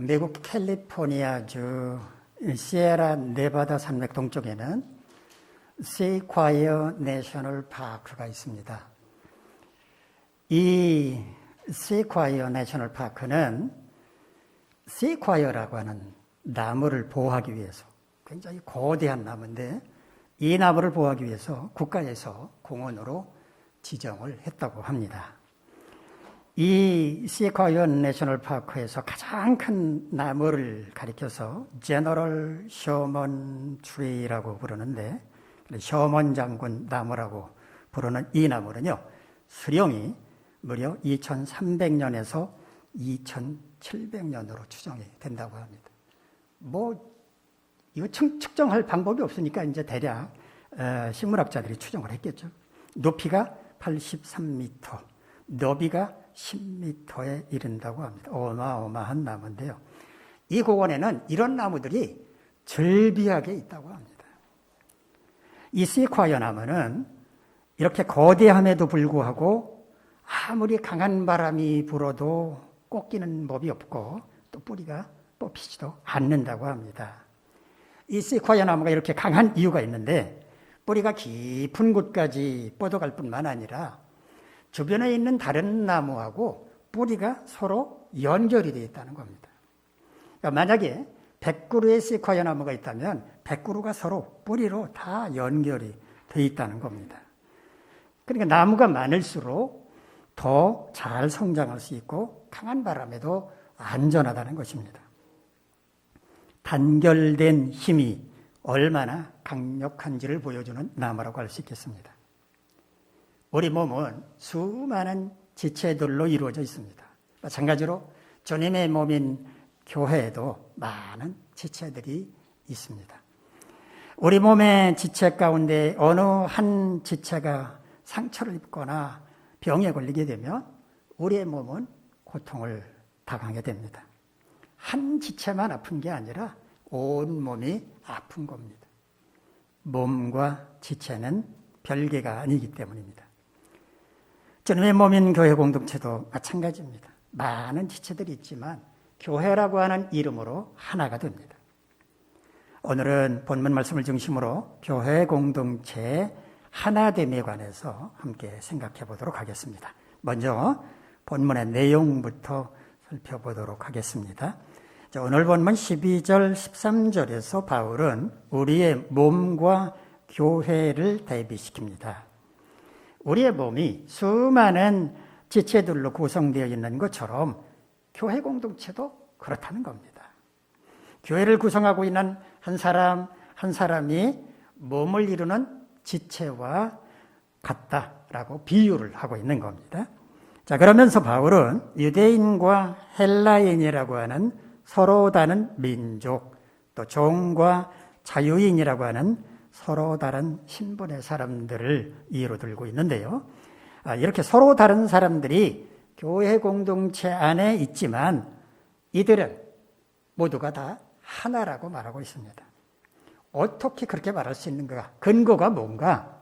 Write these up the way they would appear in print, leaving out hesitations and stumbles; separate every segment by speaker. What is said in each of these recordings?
Speaker 1: 미국 캘리포니아주 시에라 네바다 산맥 동쪽에는 시콰이어 내셔널 파크가 있습니다. 이 시콰이어 내셔널 파크는 시콰이어라고 하는 나무를 보호하기 위해서, 굉장히 거대한 나무인데 이 나무를 보호하기 위해서 국가에서 공원으로 지정을 했다고 합니다. 이 시콰이어 내셔널 파크에서 가장 큰 나무를 가리켜서 제너럴 셔먼 트리라고 부르는데, 셔먼 장군 나무라고 부르는 이 나무는요, 수령이 무려 2300년에서 2700년으로 추정이 된다고 합니다. 이거 측정할 방법이 없으니까 이제 대략 식물학자들이 추정을 했겠죠. 높이가 83m, 너비가 10m에 이른다고 합니다. 어마어마한 나무인데요. 이 공원에는 이런 나무들이 절비하게 있다고 합니다. 이 시콰이어 나무는 이렇게 거대함에도 불구하고 아무리 강한 바람이 불어도 꺾이는 법이 없고 또 뿌리가 뽑히지도 않는다고 합니다. 이 시콰이어 나무가 이렇게 강한 이유가 있는데, 뿌리가 깊은 곳까지 뻗어갈 뿐만 아니라 주변에 있는 다른 나무하고 뿌리가 서로 연결이 되어 있다는 겁니다. 그러니까 만약에 100그루의 시콰이어 나무가 있다면 100그루가 서로 뿌리로 다 연결이 되어 있다는 겁니다. 그러니까 나무가 많을수록 더 잘 성장할 수 있고 강한 바람에도 안전하다는 것입니다. 단결된 힘이 얼마나 강력한지를 보여주는 나무라고 할 수 있겠습니다. 우리 몸은 수많은 지체들로 이루어져 있습니다. 마찬가지로 주님의 몸인 교회에도 많은 지체들이 있습니다. 우리 몸의 지체 가운데 어느 한 지체가 상처를 입거나 병에 걸리게 되면 우리의 몸은 고통을 당하게 됩니다. 한 지체만 아픈 게 아니라 온 몸이 아픈 겁니다. 몸과 지체는 별개가 아니기 때문입니다. 주님의 몸인 교회 공동체도 마찬가지입니다. 많은 지체들이 있지만 교회라고 하는 이름으로 하나가 됩니다. 오늘은 본문 말씀을 중심으로 교회 공동체의 하나됨에 관해서 함께 생각해 보도록 하겠습니다. 먼저 본문의 내용부터 살펴보도록 하겠습니다. 오늘 본문 12절, 13절에서 바울은 우리의 몸과 교회를 대비시킵니다. 우리의 몸이 수많은 지체들로 구성되어 있는 것처럼 교회 공동체도 그렇다는 겁니다. 교회를 구성하고 있는 한 사람 한 사람이 몸을 이루는 지체와 같다라고 비유를 하고 있는 겁니다. 자, 그러면서 바울은 유대인과 헬라인이라고 하는 서로 다른 민족, 또 종과 자유인이라고 하는 서로 다른 신분의 사람들을 이유로 들고 있는데요. 이렇게 서로 다른 사람들이 교회 공동체 안에 있지만 이들은 모두가 다 하나라고 말하고 있습니다. 어떻게 그렇게 말할 수 있는가? 근거가 뭔가?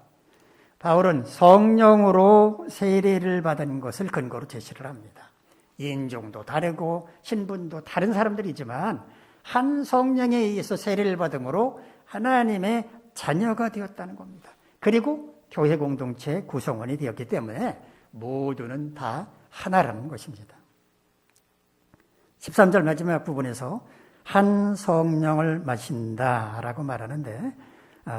Speaker 1: 바울은 성령으로 세례를 받은 것을 근거로 제시를 합니다. 인종도 다르고 신분도 다른 사람들이지만 한 성령에 의해서 세례를 받음으로 하나님의 자녀가 되었다는 겁니다. 그리고 교회 공동체 구성원이 되었기 때문에 모두는 다 하나라는 것입니다. 13절 마지막 부분에서 한 성령을 마신다라고 말하는데,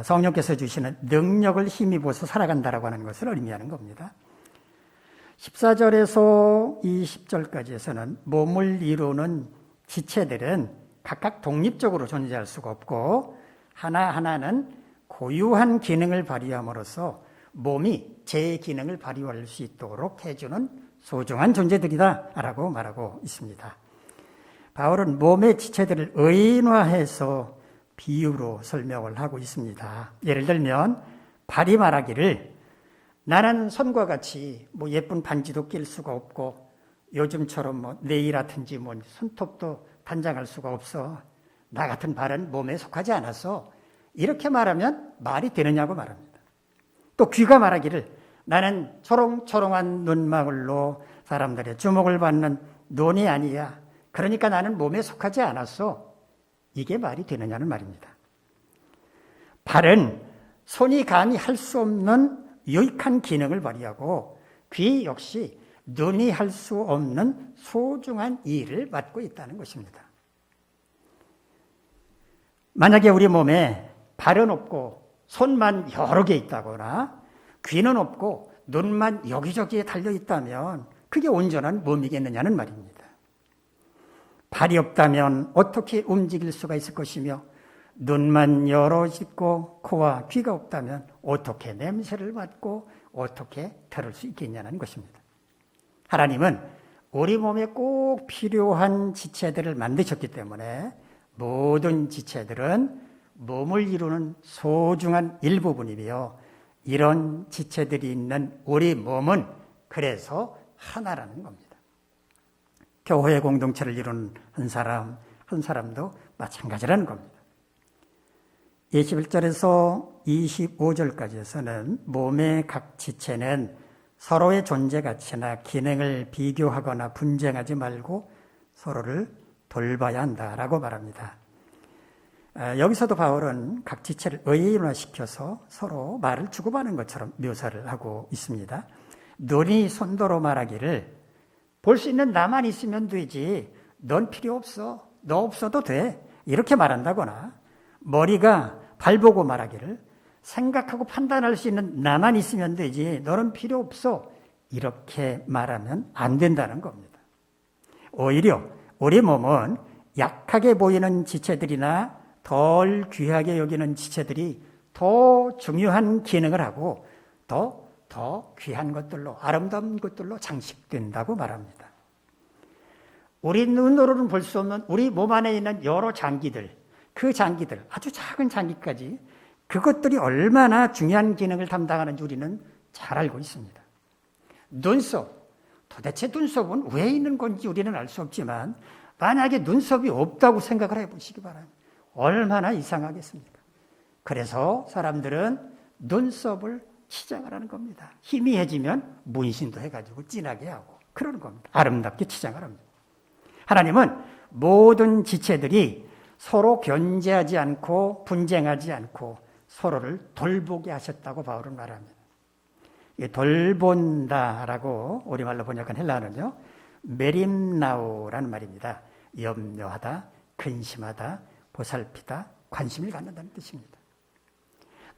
Speaker 1: 성령께서 주시는 능력을 힘입어서 살아간다라고 하는 것을 의미하는 겁니다. 14절에서 20절까지에서는 몸을 이루는 지체들은 각각 독립적으로 존재할 수가 없고 하나하나는 고유한 기능을 발휘함으로써 몸이 제 기능을 발휘할 수 있도록 해주는 소중한 존재들이다라고 말하고 있습니다. 바울은 몸의 지체들을 의인화해서 비유로 설명을 하고 있습니다. 예를 들면 발이 말하기를 나는 손과 같이 예쁜 반지도 낄 수가 없고 요즘처럼 네일 아트인지 손톱도 단장할 수가 없어. 나 같은 발은 몸에 속하지 않아서 이렇게 말하면 말이 되느냐고 말합니다. 또 귀가 말하기를 나는 초롱초롱한 눈망울로 사람들의 주목을 받는 눈이 아니야. 그러니까 나는 몸에 속하지 않았어. 이게 말이 되느냐는 말입니다. 발은 손이 감히 할 수 없는 유익한 기능을 발휘하고 귀 역시 눈이 할 수 없는 소중한 일을 맡고 있다는 것입니다. 만약에 우리 몸에 발은 없고 손만 여러 개 있다거나 귀는 없고 눈만 여기저기에 달려 있다면 그게 온전한 몸이겠느냐는 말입니다. 발이 없다면 어떻게 움직일 수가 있을 것이며 눈만 열어 있고 코와 귀가 없다면 어떻게 냄새를 맡고 어떻게 들을 수 있겠냐는 것입니다. 하나님은 우리 몸에 꼭 필요한 지체들을 만드셨기 때문에 모든 지체들은 몸을 이루는 소중한 일부분이며 이런 지체들이 있는 우리 몸은 그래서 하나라는 겁니다. 교회 공동체를 이루는 한 사람도 마찬가지라는 겁니다. 21절에서 25절까지에서는 몸의 각 지체는 서로의 존재 가치나 기능을 비교하거나 분쟁하지 말고 서로를 돌봐야 한다라고 말합니다. 여기서도 바울은 각 지체를 의인화시켜서 서로 말을 주고받는 것처럼 묘사를 하고 있습니다. 눈이 손도로 말하기를 볼 수 있는 나만 있으면 되지 넌 필요 없어, 너 없어도 돼 이렇게 말한다거나 머리가 발 보고 말하기를 생각하고 판단할 수 있는 나만 있으면 되지 너는 필요 없어 이렇게 말하면 안 된다는 겁니다. 오히려 우리 몸은 약하게 보이는 지체들이나 덜 귀하게 여기는 지체들이 더 중요한 기능을 하고 더 귀한 것들로 아름다운 것들로 장식된다고 말합니다. 우리 눈으로는 볼 수 없는 우리 몸 안에 있는 여러 장기들, 그 장기들, 아주 작은 장기까지 그것들이 얼마나 중요한 기능을 담당하는지 우리는 잘 알고 있습니다. 눈썹, 도대체 눈썹은 왜 있는 건지 우리는 알 수 없지만 만약에 눈썹이 없다고 생각을 해보시기 바랍니다. 얼마나 이상하겠습니까? 그래서 사람들은 눈썹을 치장을 하는 겁니다. 희미해지면 문신도 해가지고 진하게 하고 그러는 겁니다. 아름답게 치장을 합니다. 하나님은 모든 지체들이 서로 견제하지 않고 분쟁하지 않고 서로를 돌보게 하셨다고 바울은 말합니다. 돌본다라고 우리말로 번역한 헬라어는요, 메림나오라는 말입니다. 염려하다, 근심하다, 보살피다, 관심을 갖는다는 뜻입니다.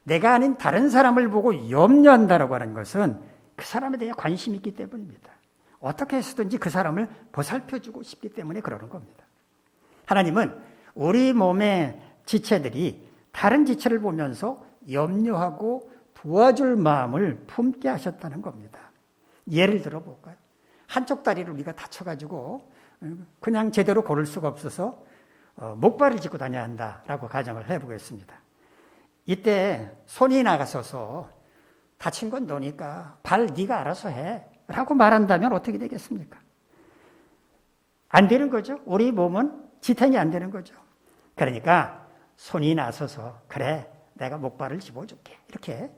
Speaker 1: 내가 아닌 다른 사람을 보고 염려한다라고 하는 것은 그 사람에 대해 관심이 있기 때문입니다. 어떻게 해서든지 그 사람을 보살펴주고 싶기 때문에 그러는 겁니다. 하나님은 우리 몸의 지체들이 다른 지체를 보면서 염려하고 도와줄 마음을 품게 하셨다는 겁니다. 예를 들어 볼까요? 한쪽 다리를 우리가 다쳐가지고 그냥 제대로 걸을 수가 없어서 목발을 짚고 다녀야 한다라고 가정을 해보겠습니다. 이때 손이 나가서서 다친 건 너니까 발 네가 알아서 해 라고 말한다면 어떻게 되겠습니까? 안 되는 거죠. 우리 몸은 지탱이 안 되는 거죠. 그러니까 손이 나서서 그래 내가 목발을 집어줄게 이렇게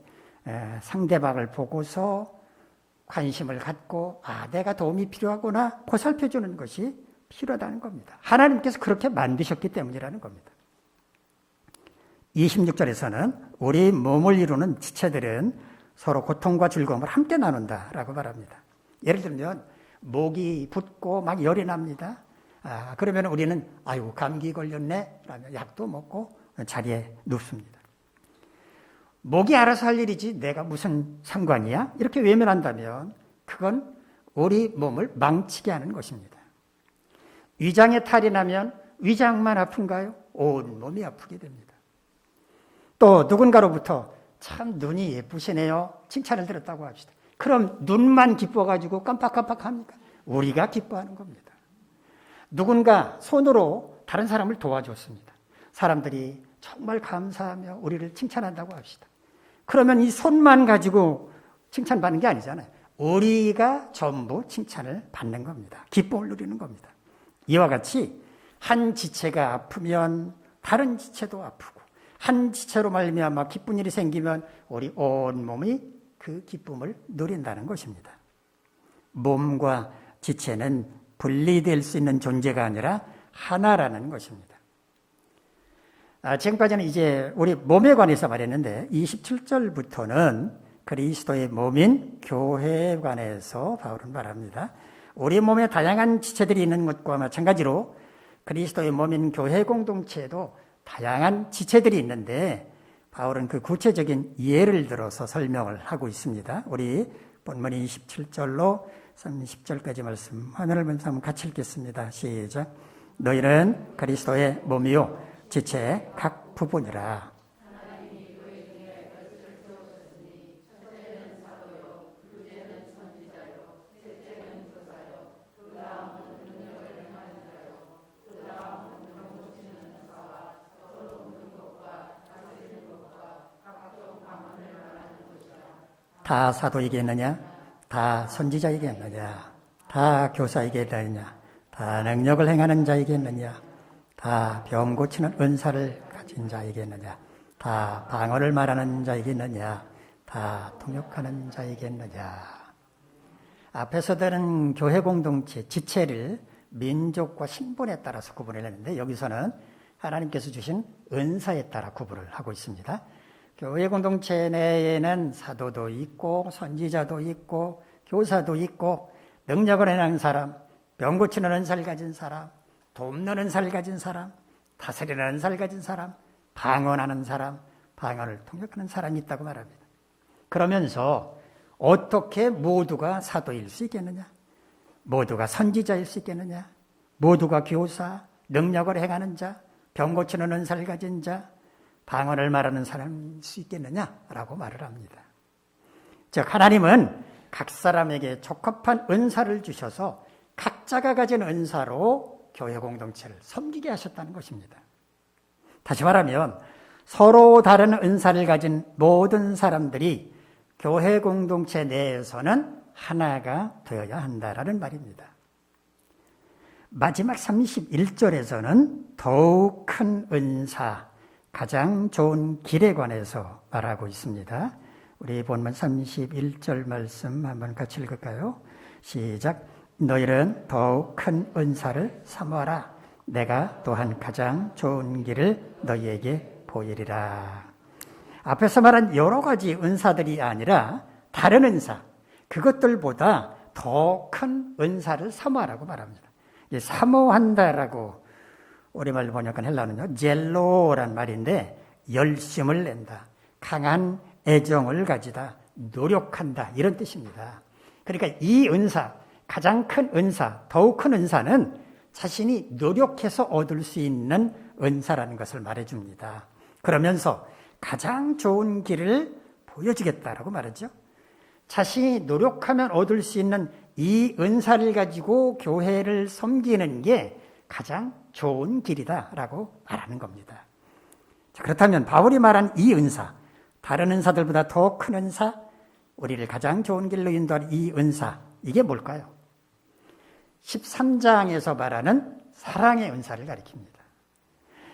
Speaker 1: 상대방을 보고서 관심을 갖고 내가 도움이 필요하구나 보살펴주는 것이 필요하다는 겁니다. 하나님께서 그렇게 만드셨기 때문이라는 겁니다. 26절에서는 우리 몸을 이루는 지체들은 서로 고통과 즐거움을 함께 나눈다라고 말합니다. 예를 들면 목이 붓고 막 열이 납니다. 그러면 우리는 아이고 감기 걸렸네 라며 약도 먹고 자리에 눕습니다. 목이 알아서 할 일이지 내가 무슨 상관이야? 이렇게 외면한다면 그건 우리 몸을 망치게 하는 것입니다. 위장에 탈이 나면 위장만 아픈가요? 온 몸이 아프게 됩니다. 또 누군가로부터 참 눈이 예쁘시네요 칭찬을 들었다고 합시다. 그럼 눈만 기뻐가지고 깜빡깜빡합니까? 우리가 기뻐하는 겁니다. 누군가 손으로 다른 사람을 도와줬습니다. 사람들이 정말 감사하며 우리를 칭찬한다고 합시다. 그러면 이 손만 가지고 칭찬받는 게 아니잖아요. 우리가 전부 칭찬을 받는 겁니다. 기쁨을 누리는 겁니다. 이와 같이 한 지체가 아프면 다른 지체도 아프고 한 지체로 말미암아 기쁜 일이 생기면 우리 온 몸이 그 기쁨을 누린다는 것입니다. 몸과 지체는 분리될 수 있는 존재가 아니라 하나라는 것입니다. 지금까지는 이제 우리 몸에 관해서 말했는데 27절부터는 그리스도의 몸인 교회에 관해서 바울은 말합니다. 우리 몸에 다양한 지체들이 있는 것과 마찬가지로 그리스도의 몸인 교회 공동체에도 다양한 지체들이 있는데 바울은 그 구체적인 예를 들어서 설명을 하고 있습니다. 우리 본문 27절로 30절까지 말씀 화면을 보면서 한번 같이 읽겠습니다. 시작. 너희는 그리스도의 몸이요 지체의 각 부분이라. 다 사도이겠느냐? 다 선지자이겠느냐? 다 교사이겠느냐? 다 능력을 행하는 자이겠느냐? 다 병 고치는 은사를 가진 자이겠느냐? 다 방언을 말하는 자이겠느냐? 다 통역하는 자이겠느냐? 앞에서들은 교회 공동체 지체를 민족과 신분에 따라서 구분을 했는데 여기서는 하나님께서 주신 은사에 따라 구분을 하고 있습니다. 교회 공동체 내에는 사도도 있고 선지자도 있고 교사도 있고 능력을 행하는 사람, 병 고치는 은사를 가진 사람, 돕는 은사를 가진 사람, 다스리는 은사를 가진 사람, 방언하는 사람, 방언을 통역하는 사람이 있다고 말합니다. 그러면서 어떻게 모두가 사도일 수 있겠느냐? 모두가 선지자일 수 있겠느냐? 모두가 교사, 능력을 행하는 자, 병 고치는 은사를 가진 자, 방언을 말하는 사람일 수 있겠느냐라고 말을 합니다. 즉 하나님은 각 사람에게 적합한 은사를 주셔서 각자가 가진 은사로 교회 공동체를 섬기게 하셨다는 것입니다. 다시 말하면 서로 다른 은사를 가진 모든 사람들이 교회 공동체 내에서는 하나가 되어야 한다라는 말입니다. 마지막 31절에서는 더욱 큰 은사, 가장 좋은 길에 관해서 말하고 있습니다. 우리 본문 31절 말씀 한번 같이 읽을까요? 시작. 너희는 더욱 큰 은사를 사모하라. 내가 또한 가장 좋은 길을 너희에게 보이리라. 앞에서 말한 여러 가지 은사들이 아니라 다른 은사, 그것들보다 더 큰 은사를 사모하라고 말합니다. 사모한다라고 우리말로 번역한 헬라어는요, 젤로란 말인데 열심을 낸다, 강한 애정을 가지다, 노력한다 이런 뜻입니다. 그러니까 이 은사, 가장 큰 은사, 더욱 큰 은사는 자신이 노력해서 얻을 수 있는 은사라는 것을 말해줍니다. 그러면서 가장 좋은 길을 보여주겠다라고 말하죠. 자신이 노력하면 얻을 수 있는 이 은사를 가지고 교회를 섬기는 게 가장 좋은 길이다라고 말하는 겁니다. 자, 그렇다면 바울이 말한 이 은사, 다른 은사들보다 더 큰 은사, 우리를 가장 좋은 길로 인도할 이 은사, 이게 뭘까요? 13장에서 말하는 사랑의 은사를 가리킵니다.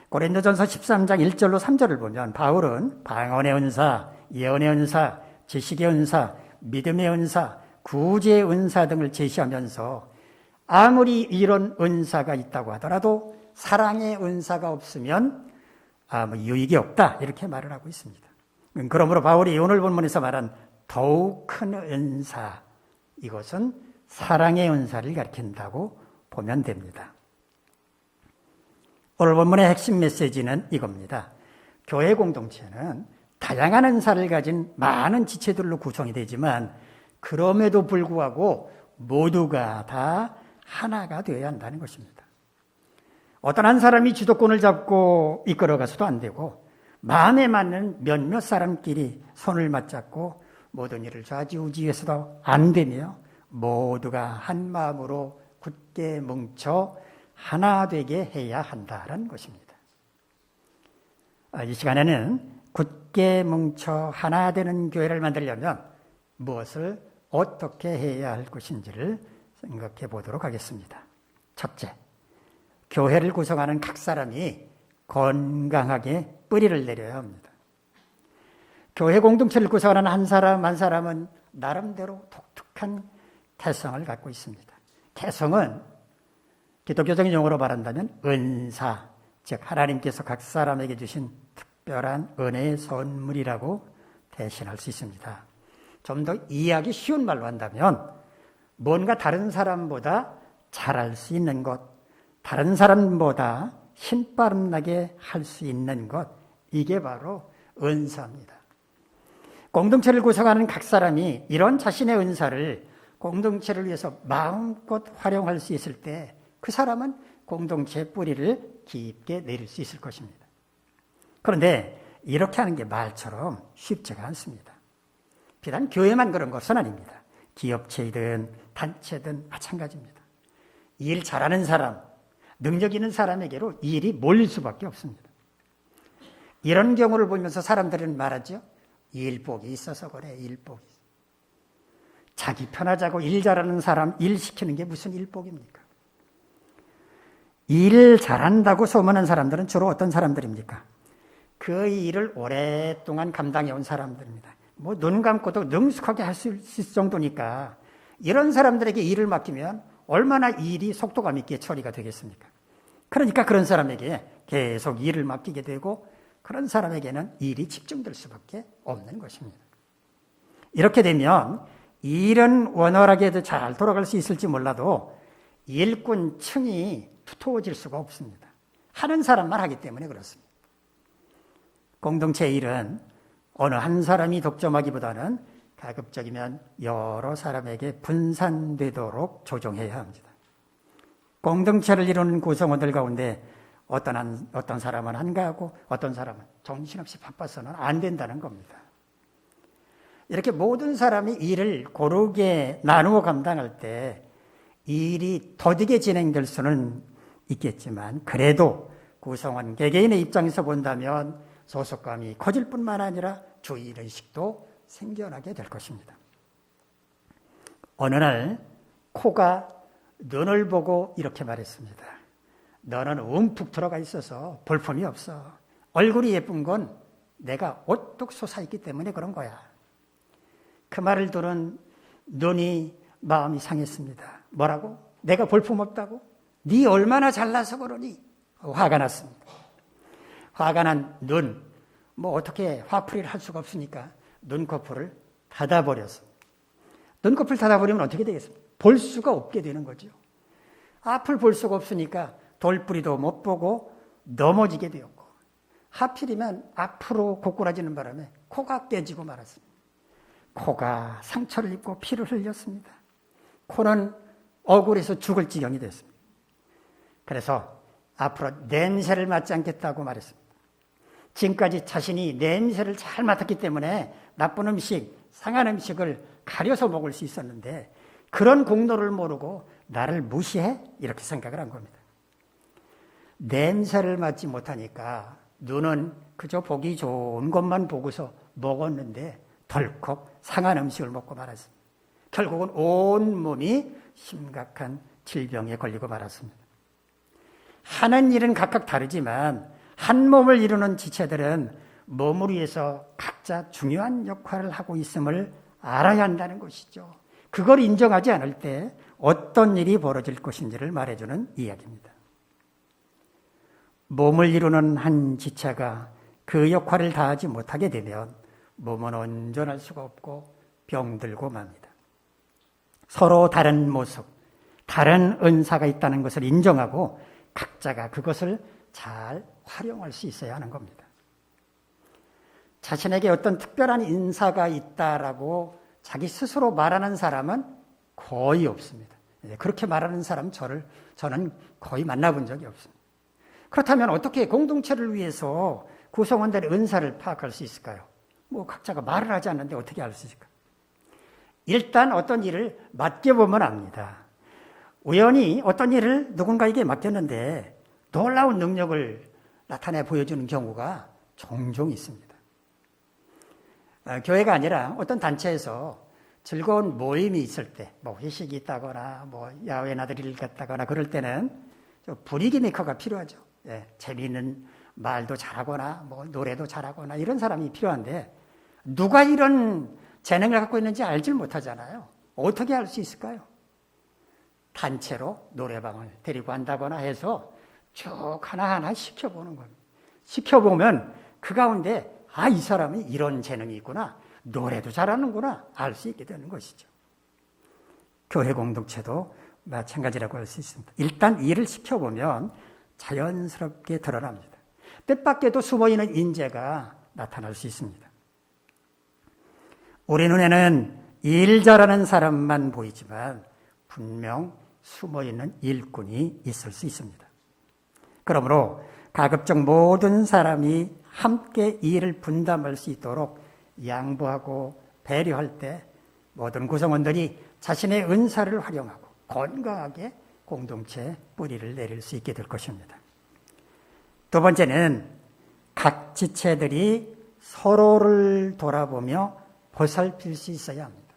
Speaker 1: 고린도전서 13장 1절로 3절을 보면 바울은 방언의 은사, 예언의 은사, 지식의 은사, 믿음의 은사, 구제의 은사 등을 제시하면서 아무리 이런 은사가 있다고 하더라도 사랑의 은사가 없으면 아무 유익이 없다 이렇게 말을 하고 있습니다. 그러므로 바울이 오늘 본문에서 말한 더욱 큰 은사, 이것은 사랑의 은사를 가리킨다고 보면 됩니다. 오늘 본문의 핵심 메시지는 이겁니다. 교회 공동체는 다양한 은사를 가진 많은 지체들로 구성이 되지만 그럼에도 불구하고 모두가 다 하나가 되어야 한다는 것입니다. 어떤 한 사람이 주도권을 잡고 이끌어가서도 안 되고 마음에 맞는 몇몇 사람끼리 손을 맞잡고 모든 일을 좌지우지해서도 안 되며 모두가 한 마음으로 굳게 뭉쳐 하나 되게 해야 한다는 것입니다. 이 시간에는 굳게 뭉쳐 하나 되는 교회를 만들려면 무엇을 어떻게 해야 할 것인지를 생각해 보도록 하겠습니다. 첫째, 교회를 구성하는 각 사람이 건강하게 뿌리를 내려야 합니다. 교회 공동체를 구성하는 한 사람 한 사람은 나름대로 독특한 개성을 갖고 있습니다. 개성은 기독교적인 용어로 말한다면 은사, 즉 하나님께서 각 사람에게 주신 특별한 은혜의 선물이라고 대신할 수 있습니다. 좀 더 이해하기 쉬운 말로 한다면 뭔가 다른 사람보다 잘할 수 있는 것, 다른 사람보다 힘바람나게 할 수 있는 것, 이게 바로 은사입니다. 공동체를 구성하는 각 사람이 이런 자신의 은사를 공동체를 위해서 마음껏 활용할 수 있을 때 그 사람은 공동체의 뿌리를 깊게 내릴 수 있을 것입니다. 그런데 이렇게 하는 게 말처럼 쉽지가 않습니다. 비단 교회만 그런 것은 아닙니다. 기업체이든 단체든 마찬가지입니다. 일 잘하는 사람, 능력 있는 사람에게로 일이 몰릴 수밖에 없습니다. 이런 경우를 보면서 사람들은 말하죠. 일복이 있어서 그래, 일복이. 자기 편하자고 일 잘하는 사람 일 시키는 게 무슨 일복입니까? 일 잘한다고 소문한 사람들은 주로 어떤 사람들입니까? 그 일을 오랫동안 감당해온 사람들입니다. 뭐 눈 감고도 능숙하게 할 수 있을 정도니까 이런 사람들에게 일을 맡기면 얼마나 일이 속도감 있게 처리가 되겠습니까? 그러니까 그런 사람에게 계속 일을 맡기게 되고 그런 사람에게는 일이 집중될 수밖에 없는 것입니다. 이렇게 되면 일은 원활하게 잘 돌아갈 수 있을지 몰라도 일꾼층이 두터워질 수가 없습니다. 하는 사람만 하기 때문에 그렇습니다. 공동체 일은 어느 한 사람이 독점하기보다는 가급적이면 여러 사람에게 분산되도록 조정해야 합니다. 공동체를 이루는 구성원들 가운데 어떤 사람은 한가하고 어떤 사람은 정신없이 바빠서는 안 된다는 겁니다. 이렇게 모든 사람이 일을 고르게 나누어 감당할 때 일이 더디게 진행될 수는 있겠지만 그래도 구성원 개개인의 입장에서 본다면 소속감이 커질 뿐만 아니라 주의의식도 생겨나게 될 것입니다. 어느 날 코가 눈을 보고 이렇게 말했습니다. 너는 움푹 들어가 있어서 볼품이 없어. 얼굴이 예쁜 건 내가 오뚝 솟아있기 때문에 그런 거야. 그 말을 들은 눈이 마음이 상했습니다. 뭐라고? 내가 볼품 없다고? 네 얼마나 잘나서 그러니? 화가 났습니다. 화가 난 눈, 뭐 어떻게 화풀이를 할 수가 없으니까 눈꺼풀을 닫아버렸습니다. 눈꺼풀 닫아버리면 어떻게 되겠습니까? 볼 수가 없게 되는 거죠. 앞을 볼 수가 없으니까 돌뿌리도 못 보고 넘어지게 되었고 하필이면 앞으로 고꾸라지는 바람에 코가 깨지고 말았습니다. 코가 상처를 입고 피를 흘렸습니다. 코는 억울해서 죽을 지경이 됐습니다. 그래서 앞으로 냄새를 맡지 않겠다고 말했습니다. 지금까지 자신이 냄새를 잘 맡았기 때문에 나쁜 음식, 상한 음식을 가려서 먹을 수 있었는데 그런 공로를 모르고 나를 무시해? 이렇게 생각을 한 겁니다. 냄새를 맡지 못하니까 눈은 그저 보기 좋은 것만 보고서 먹었는데 덜컥 상한 음식을 먹고 말았습니다. 결국은 온 몸이 심각한 질병에 걸리고 말았습니다. 하는 일은 각각 다르지만 한 몸을 이루는 지체들은 몸을 위해서 각자 중요한 역할을 하고 있음을 알아야 한다는 것이죠. 그걸 인정하지 않을 때 어떤 일이 벌어질 것인지를 말해주는 이야기입니다. 몸을 이루는 한 지체가 그 역할을 다하지 못하게 되면 몸은 온전할 수가 없고 병들고 맙니다. 서로 다른 모습, 다른 은사가 있다는 것을 인정하고 각자가 그것을 잘 활용할 수 있어야 하는 겁니다. 자신에게 어떤 특별한 인사가 있다라고 자기 스스로 말하는 사람은 거의 없습니다. 그렇게 말하는 사람 저는 거의 만나본 적이 없습니다. 그렇다면 어떻게 공동체를 위해서 구성원들의 은사를 파악할 수 있을까요? 뭐 각자가 말을 하지 않는데 어떻게 알 수 있을까요? 일단 어떤 일을 맡겨보면 압니다. 우연히 어떤 일을 누군가에게 맡겼는데 놀라운 능력을 나타내 보여주는 경우가 종종 있습니다. 교회가 아니라 어떤 단체에서 즐거운 모임이 있을 때, 뭐 회식이 있다거나, 뭐 야외 나들이를 갔다거나 그럴 때는 분위기 메이커가 필요하죠. 재미있는 말도 잘하거나, 뭐 노래도 잘하거나 이런 사람이 필요한데 누가 이런 재능을 갖고 있는지 알질 못하잖아요. 어떻게 알 수 있을까요? 단체로 노래방을 데리고 간다거나 해서 쭉 하나하나 시켜보는 겁니다. 시켜보면 그 가운데 이 사람이 이런 재능이 있구나, 노래도 잘하는구나 알 수 있게 되는 것이죠. 교회 공동체도 마찬가지라고 할 수 있습니다. 일단 일을 시켜보면 자연스럽게 드러납니다. 뜻밖에도 숨어있는 인재가 나타날 수 있습니다. 우리 눈에는 일 잘하는 사람만 보이지만 분명 숨어있는 일꾼이 있을 수 있습니다. 그러므로 가급적 모든 사람이 함께 일을 분담할 수 있도록 양보하고 배려할 때 모든 구성원들이 자신의 은사를 활용하고 건강하게 공동체에 뿌리를 내릴 수 있게 될 것입니다. 두 번째는 각 지체들이 서로를 돌아보며 보살필 수 있어야 합니다.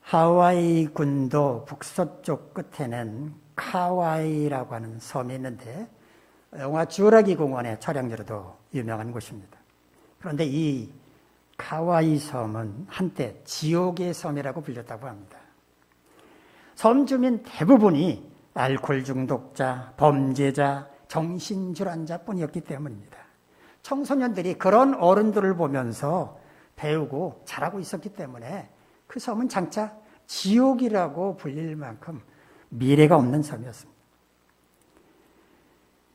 Speaker 1: 하와이 군도 북서쪽 끝에는 카와이라고 하는 섬이 있는데 영화 주라기 공원의 촬영지로도 유명한 곳입니다. 그런데 이 카와이 섬은 한때 지옥의 섬이라고 불렸다고 합니다. 섬 주민 대부분이 알코올 중독자, 범죄자, 정신질환자뿐이었기 때문입니다. 청소년들이 그런 어른들을 보면서 배우고 자라고 있었기 때문에 그 섬은 장차 지옥이라고 불릴 만큼 미래가 없는 섬이었습니다.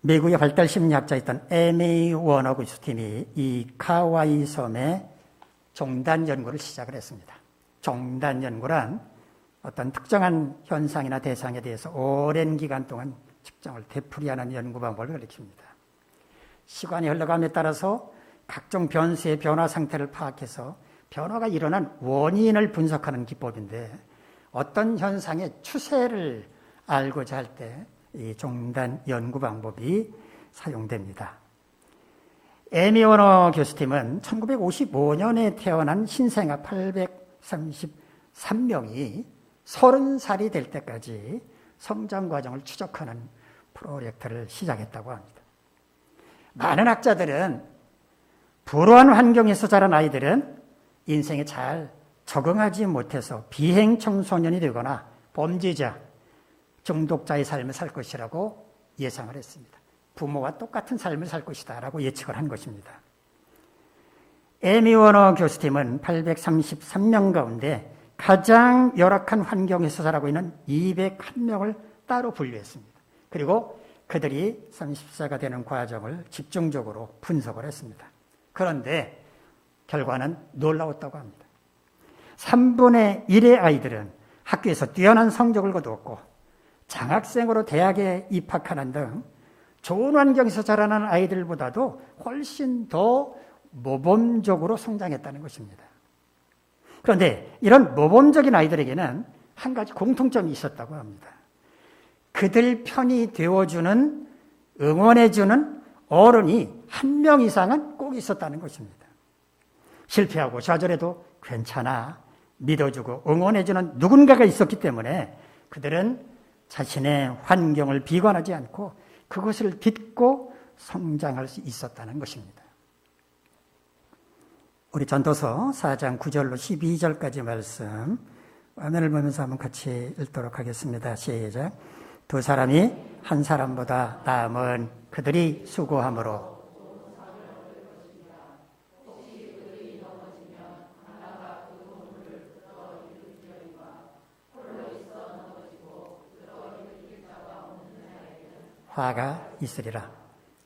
Speaker 1: 미국의 발달 심리학자였던 에미 워너구스팀이 이 카와이 섬에 종단 연구를 시작을 했습니다. 종단 연구란 어떤 특정한 현상이나 대상에 대해서 오랜 기간 동안 측정을 되풀이하는 연구 방법을 가리킵니다. 시간이 흘러감에 따라서 각종 변수의 변화 상태를 파악해서 변화가 일어난 원인을 분석하는 기법인데 어떤 현상의 추세를 알고자 할 때 이 종단 연구 방법이 사용됩니다. 에미 워너 교수팀은 1955년에 태어난 신생아 833명이 30살이 될 때까지 성장 과정을 추적하는 프로젝트를 시작했다고 합니다. 많은 학자들은 불우한 환경에서 자란 아이들은 인생에 잘 적응하지 못해서 비행 청소년이 되거나 범죄자, 중독자의 삶을 살 것이라고 예상을 했습니다. 부모와 똑같은 삶을 살 것이다 라고 예측을 한 것입니다. 에미 워너 교수팀은 833명 가운데 가장 열악한 환경에서 자라고 있는 201명을 따로 분류했습니다. 그리고 그들이 30세가 되는 과정을 집중적으로 분석을 했습니다. 그런데 결과는 놀라웠다고 합니다. 3분의 1의 아이들은 학교에서 뛰어난 성적을 거두었고 장학생으로 대학에 입학하는 등 좋은 환경에서 자라는 아이들보다도 훨씬 더 모범적으로 성장했다는 것입니다. 그런데 이런 모범적인 아이들에게는 한 가지 공통점이 있었다고 합니다. 그들 편이 되어주는, 응원해주는 어른이 한 명 이상은 꼭 있었다는 것입니다. 실패하고 좌절해도 괜찮아, 믿어주고 응원해주는 누군가가 있었기 때문에 그들은 자신의 환경을 비관하지 않고 그것을 딛고 성장할 수 있었다는 것입니다. 우리 전도서 4장 9절로 12절까지 말씀 화면을 보면서 한번 같이 읽도록 하겠습니다. 시작. 두 사람이 한 사람보다 나음은 그들이 수고함으로 화가 있으리라.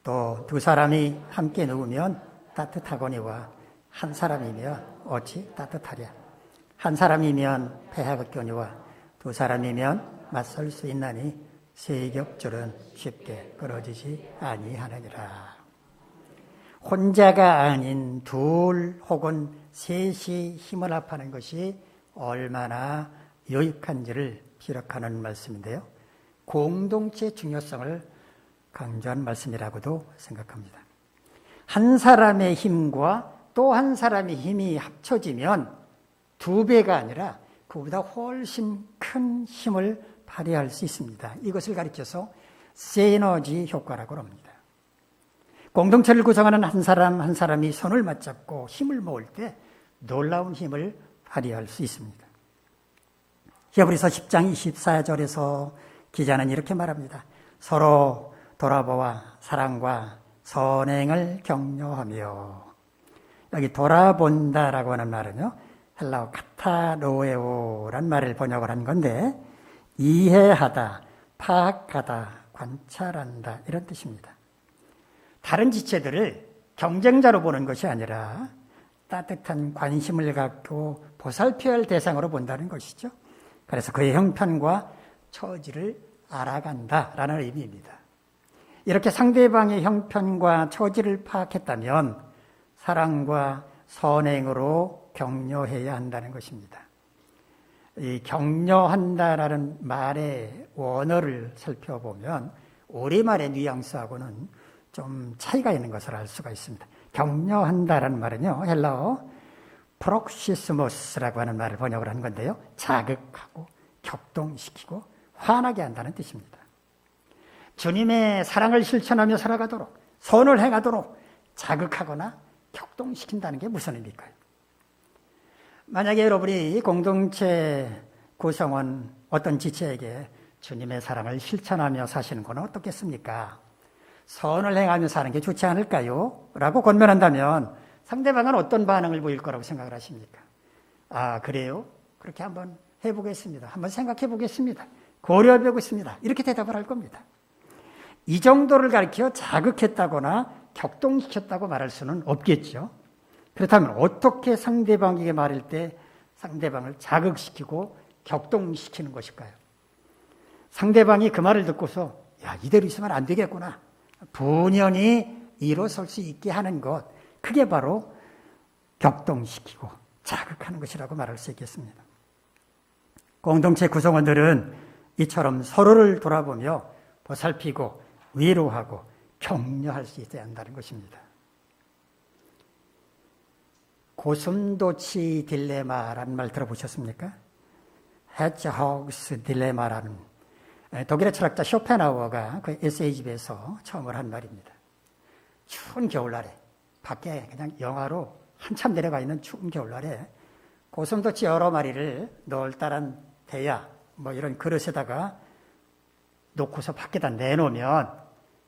Speaker 1: 또 두 사람이 함께 누우면 따뜻하거니와 한 사람이면 어찌 따뜻하랴. 한 사람이면 패하겠거니와 두 사람이면 맞설 수 있나니 세겹줄은 쉽게 끊어지지 아니하느니라. 혼자가 아닌 둘 혹은 셋이 힘을 합하는 것이 얼마나 유익한지를 기록하는 말씀인데요. 공동체의 중요성을 강조한 말씀이라고도 생각합니다. 한 사람의 힘과 또 한 사람의 힘이 합쳐지면 2배가 아니라 그보다 훨씬 큰 힘을 발휘할 수 있습니다. 이것을 가리켜서 시너지 효과라고 합니다. 공동체를 구성하는 한 사람 한 사람이 손을 맞잡고 힘을 모을 때 놀라운 힘을 발휘할 수 있습니다. 히브리서 10장 24절에서 기자는 이렇게 말합니다. 서로 돌아보아 사랑과 선행을 격려하며. 여기 돌아본다라고 하는 말은요, 헬라어 카타로에오란 말을 번역을 한 건데, 이해하다, 파악하다, 관찰한다, 이런 뜻입니다. 다른 지체들을 경쟁자로 보는 것이 아니라 따뜻한 관심을 갖고 보살펴야 할 대상으로 본다는 것이죠. 그래서 그의 형편과 처지를 알아간다라는 의미입니다. 이렇게 상대방의 형편과 처지를 파악했다면 사랑과 선행으로 격려해야 한다는 것입니다. 이 격려한다라는 말의 원어를 살펴보면 우리말의 뉘앙스하고는 좀 차이가 있는 것을 알 수가 있습니다. 격려한다라는 말은요, 헬라어 프록시스모스라고 하는 말을 번역을 한 건데요, 자극하고 격동시키고 화나게 한다는 뜻입니다. 주님의 사랑을 실천하며 살아가도록, 선을 행하도록 자극하거나 격동시킨다는 게 무슨 의미일까요? 만약에 여러분이 공동체 구성원 어떤 지체에게 주님의 사랑을 실천하며 사시는 건 어떻겠습니까? 선을 행하며 사는 게 좋지 않을까요? 라고 권면한다면 상대방은 어떤 반응을 보일 거라고 생각을 하십니까? 아, 그래요? 그렇게 한번 해보겠습니다. 한번 생각해 보겠습니다. 고려해 보겠습니다. 이렇게 대답을 할 겁니다. 이 정도를 가리켜 자극했다거나 격동시켰다고 말할 수는 없겠죠. 그렇다면 어떻게 상대방에게 말할 때 상대방을 자극시키고 격동시키는 것일까요? 상대방이 그 말을 듣고서 야, 이대로 있으면 안 되겠구나, 분연히 일어설 수 있게 하는 것, 그게 바로 격동시키고 자극하는 것이라고 말할 수 있겠습니다. 공동체 구성원들은 이처럼 서로를 돌아보며 보살피고 위로하고 격려할 수 있어야 한다는 것입니다. 고슴도치 딜레마라는 말 들어보셨습니까? 헤지호그스 딜레마라는 독일의 철학자 쇼펜하우어가 그 에세이집에서 처음으로 한 말입니다. 추운 겨울날에 밖에 그냥 영하로 한참 내려가 있는 추운 겨울날에 고슴도치 여러 마리를 널따란 대야 뭐 이런 그릇에다가 놓고서 밖에다 내놓으면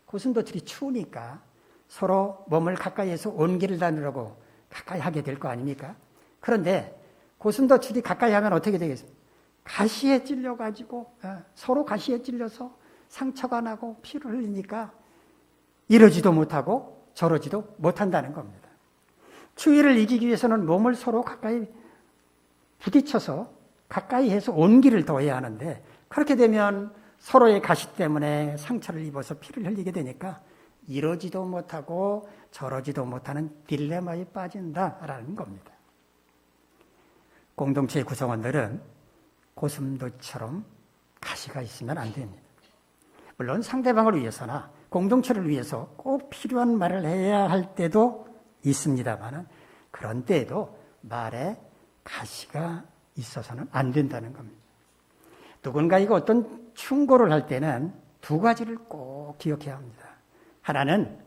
Speaker 1: 고슴도치들이 추우니까 서로 몸을 가까이에서 온기를 다누려고 가까이 하게 될 거 아닙니까? 그런데 고슴도치들이 가까이 하면 어떻게 되겠습니까? 가시에 찔려가지고 서로 가시에 찔려서 상처가 나고 피를 흘리니까 이러지도 못하고 저러지도 못한다는 겁니다. 추위를 이기기 위해서는 몸을 서로 가까이 부딪혀서 가까이 해서 온기를 더해야 하는데 그렇게 되면 서로의 가시 때문에 상처를 입어서 피를 흘리게 되니까 이러지도 못하고 저러지도 못하는 딜레마에 빠진다라는 겁니다. 공동체의 구성원들은 고슴도치처럼 가시가 있으면 안 됩니다. 물론 상대방을 위해서나 공동체를 위해서 꼭 필요한 말을 해야 할 때도 있습니다만 그런 때에도 말에 가시가 있어서는 안 된다는 겁니다. 누군가에게 어떤 충고를 할 때는 두 가지를 꼭 기억해야 합니다. 하나는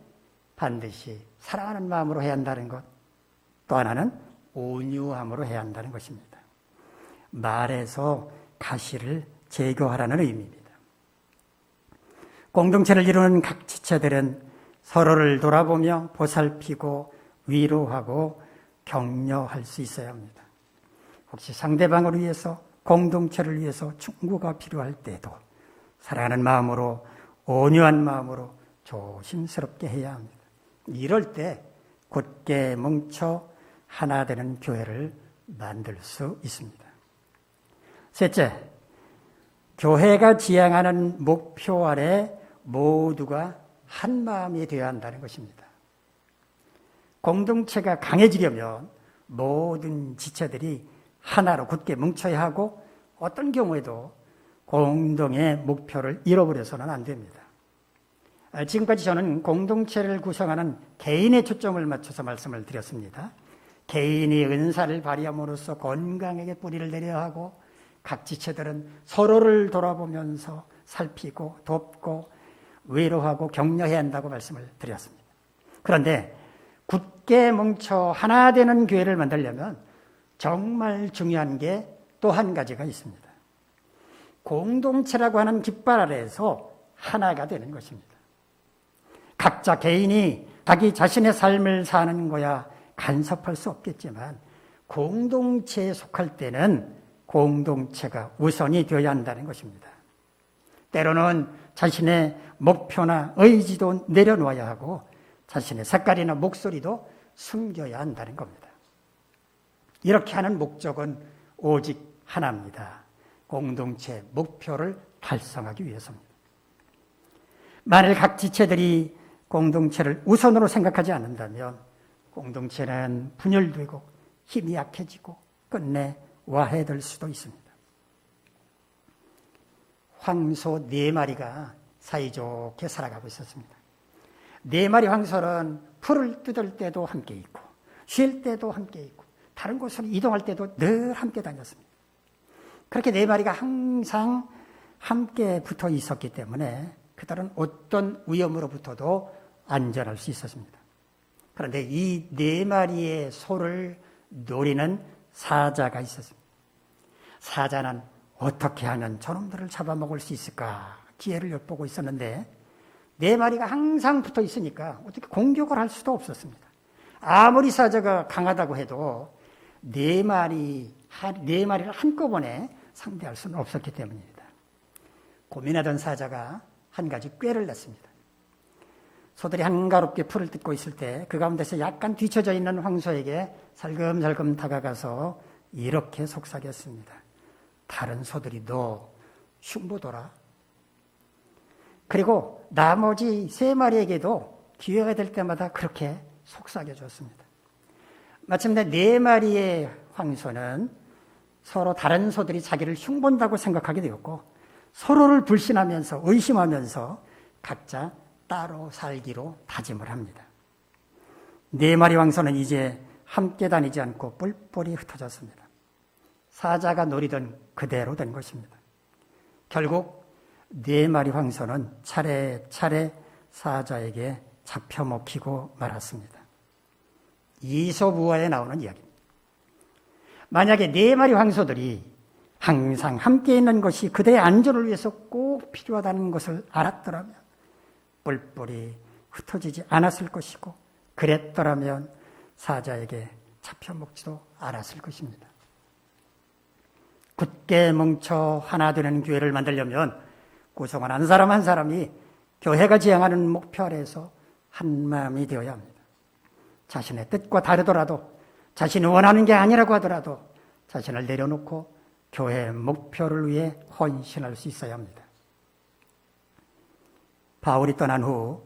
Speaker 1: 반드시 사랑하는 마음으로 해야 한다는 것, 또 하나는 온유함으로 해야 한다는 것입니다. 말에서 가시를 제거하라는 의미입니다. 공동체를 이루는 각 지체들은 서로를 돌아보며 보살피고 위로하고 격려할 수 있어야 합니다. 혹시 상대방을 위해서 공동체를 위해서 충고가 필요할 때도 사랑하는 마음으로 온유한 마음으로 조심스럽게 해야 합니다. 이럴 때 굳게 뭉쳐 하나 되는 교회를 만들 수 있습니다. 셋째, 교회가 지향하는 목표 아래 모두가 한 마음이 되어야 한다는 것입니다. 공동체가 강해지려면 모든 지체들이 하나로 굳게 뭉쳐야 하고 어떤 경우에도 공동의 목표를 잃어버려서는 안 됩니다. 지금까지 저는 공동체를 구성하는 개인의 초점을 맞춰서 말씀을 드렸습니다. 개인이 은사를 발휘함으로써 건강하게 뿌리를 내려야 하고 각 지체들은 서로를 돌아보면서 살피고 돕고 위로하고 격려해야 한다고 말씀을 드렸습니다. 그런데 굳게 뭉쳐 하나 되는 교회를 만들려면 정말 중요한 게 또 한 가지가 있습니다. 공동체라고 하는 깃발 아래에서 하나가 되는 것입니다. 각자 개인이 자기 자신의 삶을 사는 거야 간섭할 수 없겠지만 공동체에 속할 때는 공동체가 우선이 되어야 한다는 것입니다. 때로는 자신의 목표나 의지도 내려놓아야 하고 자신의 색깔이나 목소리도 숨겨야 한다는 겁니다. 이렇게 하는 목적은 오직 하나입니다. 공동체 목표를 달성하기 위해서입니다. 만일 각 지체들이 공동체를 우선으로 생각하지 않는다면 공동체는 분열되고 힘이 약해지고 끝내 와해될 수도 있습니다. 황소 4마리가 사이좋게 살아가고 있었습니다. 4마리 황소는 풀을 뜯을 때도 함께 있고 쉴 때도 함께 있고 다른 곳으로 이동할 때도 늘 함께 다녔습니다. 그렇게 4마리가 항상 함께 붙어 있었기 때문에 그들은 어떤 위험으로부터도 안전할 수 있었습니다. 그런데 이 4마리의 소를 노리는 사자가 있었습니다. 사자는 어떻게 하면 저놈들을 잡아먹을 수 있을까 기회를 엿보고 있었는데 4마리가 항상 붙어 있으니까 어떻게 공격을 할 수도 없었습니다. 아무리 사자가 강하다고 해도 4마리를 한꺼번에 상대할 수는 없었기 때문입니다. 고민하던 사자가 한 가지 꾀를 냈습니다. 소들이 한가롭게 풀을 뜯고 있을 때 그 가운데서 약간 뒤쳐져 있는 황소에게 살금살금 다가가서 이렇게 속삭였습니다. 다른 소들이 너 흉보더라. 그리고 나머지 3마리에게도 기회가 될 때마다 그렇게 속삭여줬습니다. 마침내 4마리의 황소는 서로 다른 소들이 자기를 흉본다고 생각하게 되었고 서로를 불신하면서 의심하면서 각자 따로 살기로 다짐을 합니다. 4마리 황소는 이제 함께 다니지 않고 뿔뿔이 흩어졌습니다. 사자가 노리던 그대로 된 것입니다. 결국 4마리 황소는 차례차례 사자에게 잡혀 먹히고 말았습니다. 이솝우화에 나오는 이야기입니다. 만약에 4마리 황소들이 항상 함께 있는 것이 그대의 안전을 위해서 꼭 필요하다는 것을 알았더라면 뿔뿔이 흩어지지 않았을 것이고 그랬더라면 사자에게 잡혀먹지도 않았을 것입니다. 굳게 뭉쳐 하나 되는 교회를 만들려면 구성원 한 사람 한 사람이 교회가 지향하는 목표 아래에서 한 마음이 되어야 합니다. 자신의 뜻과 다르더라도 자신이 원하는 게 아니라고 하더라도 자신을 내려놓고 교회의 목표를 위해 헌신할 수 있어야 합니다. 바울이 떠난 후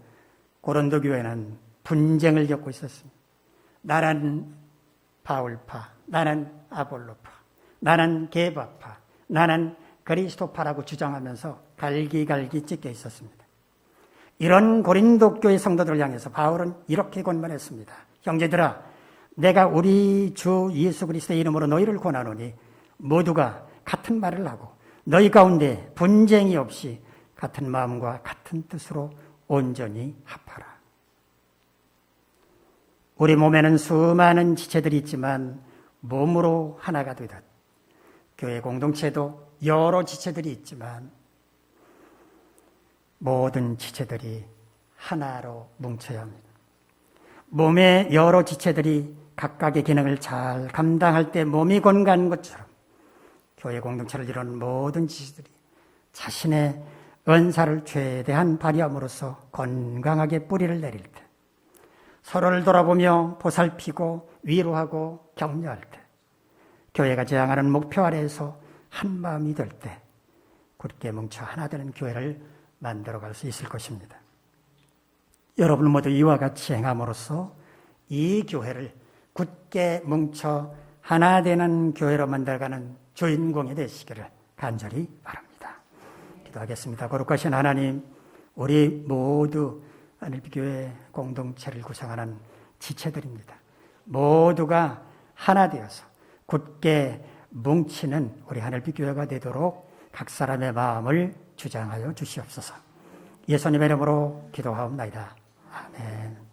Speaker 1: 고린도 교회는 분쟁을 겪고 있었습니다. 나는 바울파, 나는 아볼로파, 나는 게바파, 나는 그리스도파라고 주장하면서 갈기갈기 찢겨 있었습니다. 이런 고린도 교회 성도들을 향해서 바울은 이렇게 권면했습니다. 형제들아, 내가 우리 주 예수 그리스도의 이름으로 너희를 권하노니 모두가 같은 말을 하고 너희 가운데 분쟁이 없이 같은 마음과 같은 뜻으로 온전히 합하라. 우리 몸에는 수많은 지체들이 있지만 몸으로 하나가 되듯 교회 공동체도 여러 지체들이 있지만 모든 지체들이 하나로 뭉쳐야 합니다. 몸의 여러 지체들이 각각의 기능을 잘 감당할 때 몸이 건강한 것처럼 교회 공동체를 이루는 모든 지체들이 자신의 은사를 최대한 발휘함으로써 건강하게 뿌리를 내릴 때 서로를 돌아보며 보살피고 위로하고 격려할 때 교회가 지향하는 목표 아래에서 한 마음이 될 때 굳게 뭉쳐 하나 되는 교회를 만들어갈 수 있을 것입니다. 여러분 모두 이와 같이 행함으로써 이 교회를 굳게 뭉쳐 하나 되는 교회로 만들어가는 주인공이 되시기를 간절히 바랍니다. 기도하겠습니다. 거룩하신 하나님, 우리 모두 하늘빛교회 공동체를 구성하는 지체들입니다. 모두가 하나 되어서 굳게 뭉치는 우리 하늘빛교회가 되도록 각 사람의 마음을 주장하여 주시옵소서. 예수님의 이름으로 기도하옵나이다. 아멘.